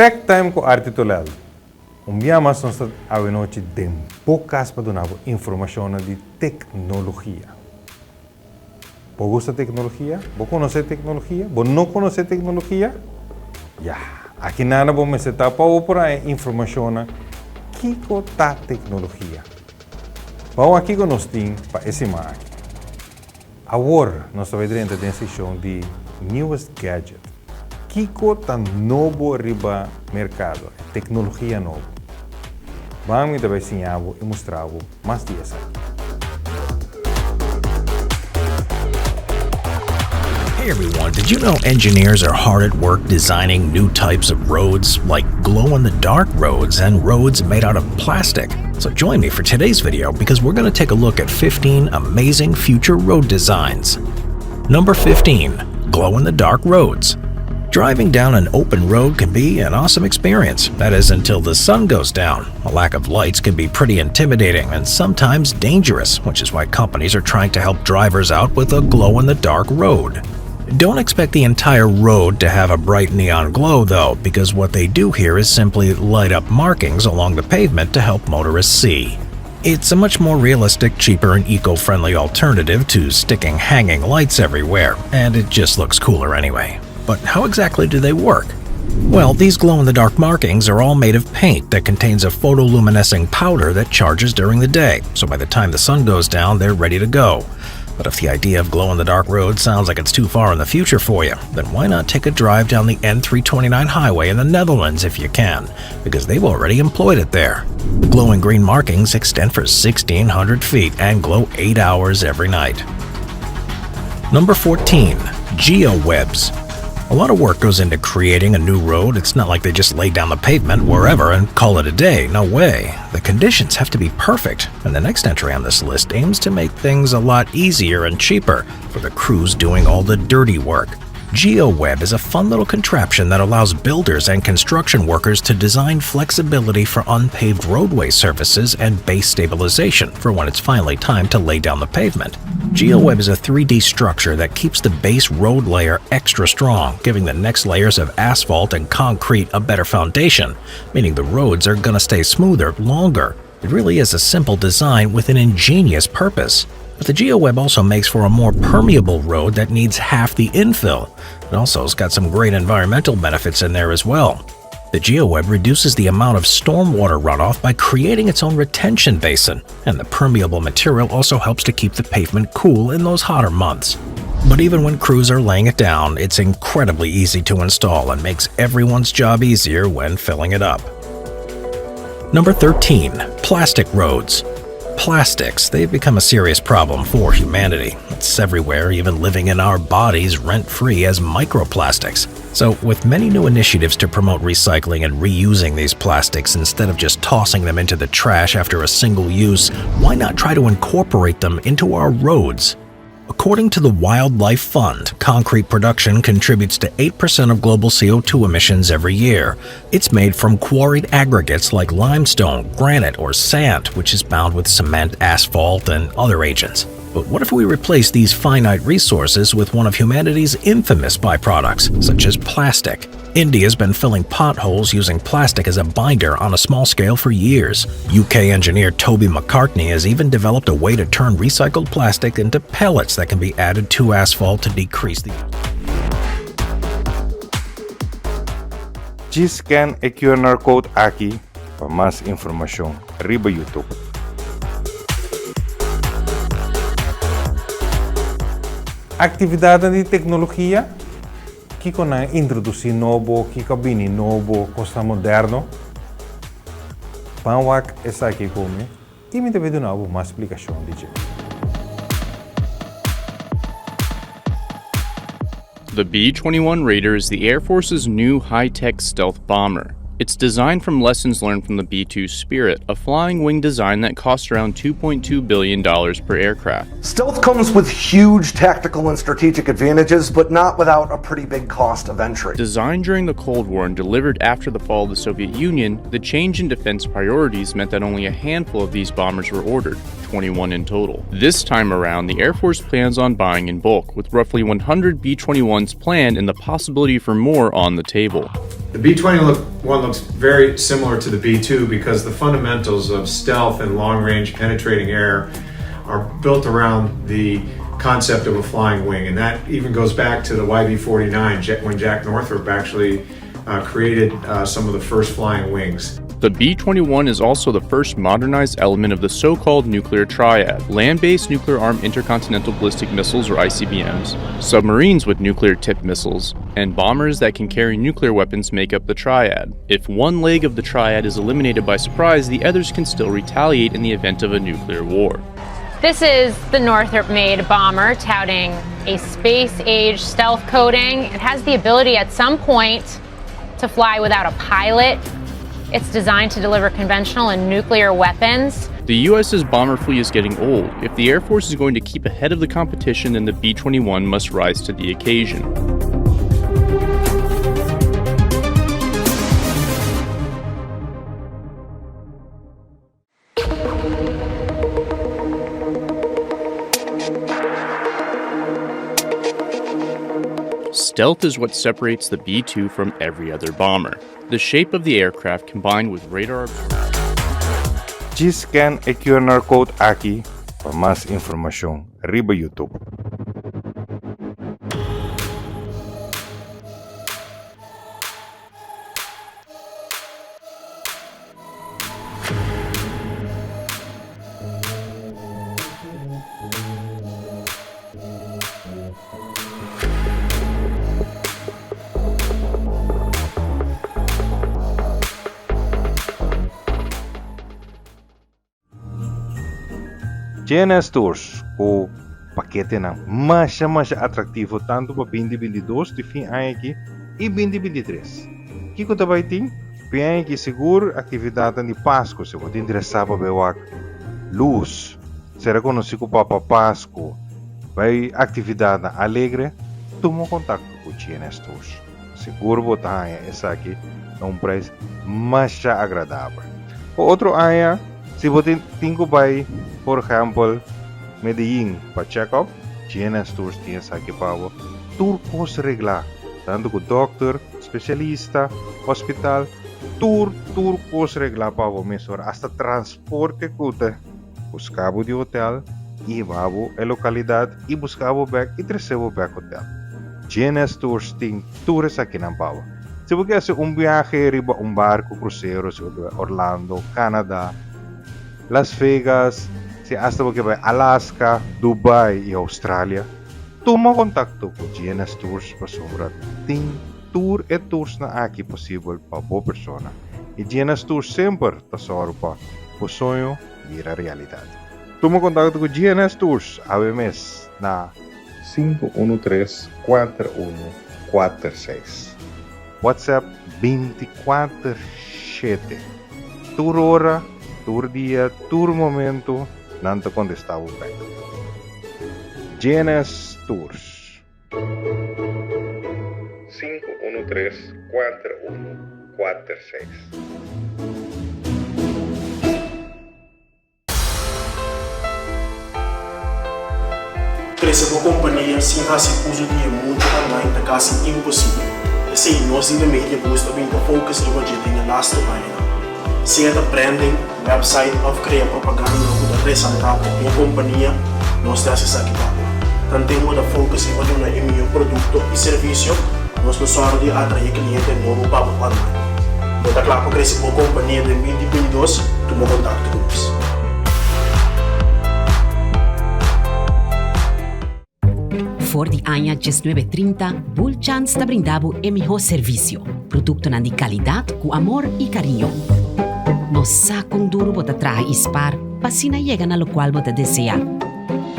Tech time ko arti Tholel. Umbiamas nós a noite de poucas para donar informação de tecnologia. Você gosta de tecnologia? Você conhece tecnologia? Você não conhece tecnologia? Ya, aqui nada vamos setar para opor informação que tá tecnologia. Vamos aqui com nós tem para esse mar. Agora nós vamos ver dentro da seção de newest gadget. Kiko tá novo riba mercado, tecnologia nova. Vamos também ensinar e mostrar mais dias aqui. Hey everyone, did you know engineers are hard at work designing new types of roads, like glow-in-the-dark roads and roads made out of plastic? So join me for today's video because we're going to take a look at 15 amazing future road designs. Number 15. Glow-in-the-dark roads. Driving down an open road can be an awesome experience, that is until the sun goes down. A lack of lights can be pretty intimidating and sometimes dangerous, which is why companies are trying to help drivers out with a glow-in-the-dark road. Don't expect the entire road to have a bright neon glow though, because what they do here is simply light up markings along the pavement to help motorists see. It's a much more realistic, cheaper, and eco-friendly alternative to sticking hanging lights everywhere, and it just looks cooler anyway. But how exactly do they work? Well, these glow-in-the-dark markings are all made of paint that contains a photoluminescing powder that charges during the day, so by the time the sun goes down, they're ready to go. But if the idea of glow-in-the-dark roads sounds like it's too far in the future for you, then why not take a drive down the N329 highway in the Netherlands if you can, because they've already employed it there. The glowing green markings extend for 1,600 feet and glow 8 hours every night. Number 14. GeoWebs. A lot of work goes into creating a new road. It's not like they just lay down the pavement wherever and call it a day. No way. The conditions have to be perfect, and the next entry on this list aims to make things a lot easier and cheaper for the crews doing all the dirty work. GeoWeb is a fun little contraption that allows builders and construction workers to design flexibility for unpaved roadway surfaces and base stabilization for when it's finally time to lay down the pavement. GeoWeb is a 3D structure that keeps the base road layer extra strong, giving the next layers of asphalt and concrete a better foundation, meaning the roads are going to stay smoother longer. It really is a simple design with an ingenious purpose. But the GeoWeb also makes for a more permeable road that needs half the infill. It also has got some great environmental benefits in there as well. The GeoWeb reduces the amount of stormwater runoff by creating its own retention basin, and the permeable material also helps to keep the pavement cool in those hotter months. But even when crews are laying it down, it's incredibly easy to install and makes everyone's job easier when filling it up. Number 13. Plastic roads. Plastics, they've become a serious problem for humanity. It's everywhere, even living in our bodies rent-free as microplastics. So, with many new initiatives to promote recycling and reusing these plastics instead of just tossing them into the trash after a single use, why not try to incorporate them into our roads? According to the Wildlife Fund, concrete production contributes to 8% of global CO2 emissions every year. It's made from quarried aggregates like limestone, granite, or sand, which is bound with cement, asphalt, and other agents. But what if we replace these finite resources with one of humanity's infamous byproducts, such as plastic? India's been filling potholes using plastic as a binder on a small scale for years. UK engineer Toby McCartney has even developed a way to turn recycled plastic into pellets that can be added to asphalt to decrease the... Scan e QR code aqui para mais informação. Riba YouTube. Atividade de tecnologia que com introduzir novo, que cabine novo, costa moderno. Panwak essa aqui comigo e me deve dar uma explicação de The B-21 Raider is the Air Force's new high-tech stealth bomber. It's designed from lessons learned from the B-2 Spirit, a flying wing design that costs around $2.2 billion per aircraft. Stealth comes with huge tactical and strategic advantages, but not without a pretty big cost of entry. Designed during the Cold War and delivered after the fall of the Soviet Union, the change in defense priorities meant that only a handful of these bombers were ordered, 21 in total. This time around, the Air Force plans on buying in bulk, with roughly 100 B-21s planned and the possibility for more on the table. The B-21 looks very similar to the B-2 because the fundamentals of stealth and long-range penetrating air are built around the concept of a flying wing, and that even goes back to the YB-49 when Jack Northrop actually created some of the first flying wings. The B-21 is also the first modernized element of the so-called nuclear triad: land-based nuclear-armed intercontinental ballistic missiles, or ICBMs, submarines with nuclear-tipped missiles, and bombers that can carry nuclear weapons make up the triad. If one leg of the triad is eliminated by surprise, the others can still retaliate in the event of a nuclear war. This is the Northrop-made bomber, touting a space-age stealth coating. It has the ability at some point to fly without a pilot. It's designed to deliver conventional and nuclear weapons. The US's bomber fleet is getting old. If the Air Force is going to keep ahead of the competition, then the B-21 must rise to the occasion. Stealth is what separates the B-2 from every other bomber. The shape of the aircraft combined with radar. G-scan e QR code aqui para mais informação. Arriba YouTube. GNS Tours, o paquete na mais atrativo tanto para 2022 de fim aqui e 2023. Que que vai ter? Bem que seguro atividade de Páscoa, se você interessar para ver luz, será conhecido para Páscoa, vai atividade alegre, toma contato com o GNS Tours. Seguro botar essa aqui a preço mais agradável. O outro área, se você tem que vai, por exemplo, Medellín para check-up, GNS Tours tem essa aqui para o tour post reglar, tanto com doctor, especialista, hospital, tour post reglar para o mesor, hasta transporte cuta, buscava de hotel, e vavo a localidade e buscava back e recebo back hotel. GNS Tours tem tours aqui na Pau. Se você quer viaje riba barco cruzeiro, se Orlando, Canadá, Las Vegas, se hasta você vai Alaska, Dubai e Austrália, toma contato com GNS Tours para sobrar. Tem tour e tours na aqui possível para boa pessoa. E GNS Tours sempre está só para o sonho virar realidade. Toma contato com GNS Tours, ABMS, na 513-4146. WhatsApp 24/7. Tour hora, tour dia, tour momento, nanto contestavo back. GNS Tours 513-4146. Crescer uma companhia sem raça uso de muito online é quase impossível. Assim, nós ainda meio gosto de focus em o que tem na last página. Sem a branding, website ou criar propaganda para apresentar uma companhia, nós temos essa aqui. Tanto temos a focus em o que é produto e serviço, nós não só de atrair cliente novo para o online. Então, é claro, para crescer uma companhia de 2022, toma contato com nós. Voor die anja 1930, Bulchan está brindando o melhor serviço. Produto de qualidade com amor e carinho. Nos sacam duro para trazer e spar, para assim chegar na local você deseja.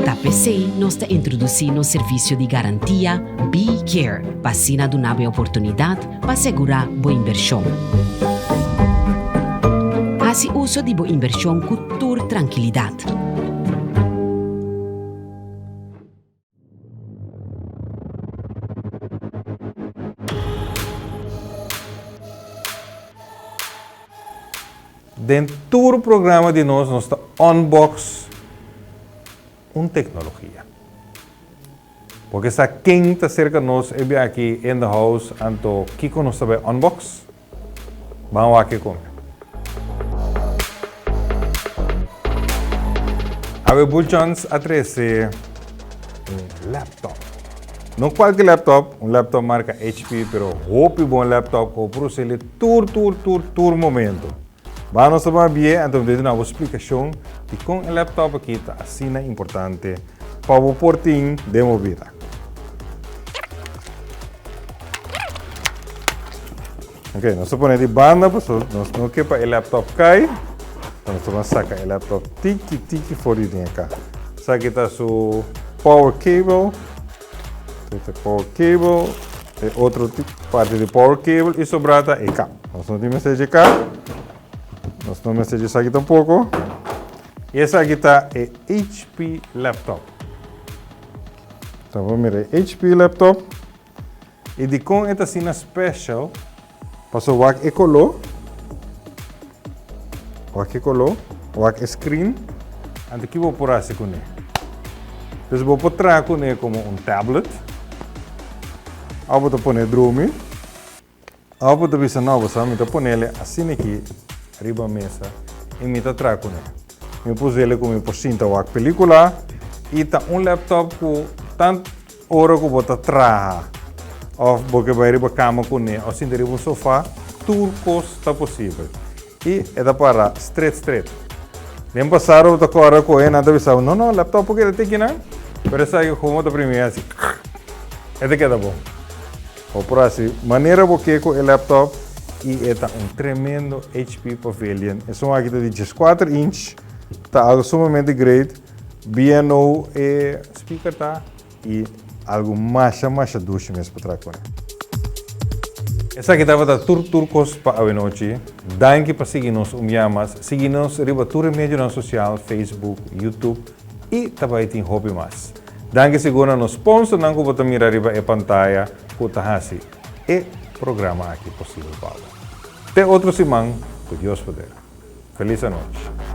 TPC nos está introduzindo o serviço de garantia B-Care, para assim dar uma oportunidade para segurar boa inversão. Assim uso de boa inversão com toda tranquilidade. Dentro do programa de nós está unbox uma tecnologia. Porque essa quem está cerca de nós, é aqui in the house, anto Kiko nos sabe unbox. Vamos aqui comer. A Bulchans atrese um laptop. Não qualquer laptop, um laptop marca HP, pero hope bom laptop ou para ele tur momento. Vamos saber bem, então vamos dar uma explicação de como o laptop aqui está assim importante para o portinho de movida. Ok, nós vamos de banda, nós não quer para o laptop cair, então nós vamos sacar o laptop tiki fora de cá. Essa aqui está o power cable. Este power cable, outra parte de power cable e sobrata é cá. Nós não temos mensagem cá, nós não mensagem aqui tampouco. E essa aqui está é HP laptop. Então vamos ver, HP laptop. E de com esta cena special, passou o ecolô, o screen, antes que vou por assim com ele. Então vou por trás com ele como um tablet. Eu vou pôr drone. Eu vou pensar não, eu vou pôr ele assim aqui, arriba a mesa, e me trago com ele. Eu pus ele como por cinta ou a película, e tá laptop com tanto hora que eu vou trazer, ou porque vai arriba a cama com ele, ou assim arriba um sofá, tudo está possível. E é da para straight. Nem passaram outra coisa com ele, nada pensava, não, laptop porque ele tem que não, mas essa é como a primeira assim, é de que tá bom. Ou por assim, maneira porque com o laptop e é um tremendo HP Pavilion. É um aqui de 14 inch, está algo sumamente great, bem no speaker tá e algo mais ducho mesmo para trás. Essa aqui estava da turcos para a noite. Danke para seguir-nos, seguir-nos riba toda a mídia social, Facebook, YouTube e também tem hobby mais. Danke segura no sponsor, não que você mirar riba a pantalla, Kutahasi e programa aqui possível para. Até outro semana, que Deus poder. Feliz noite.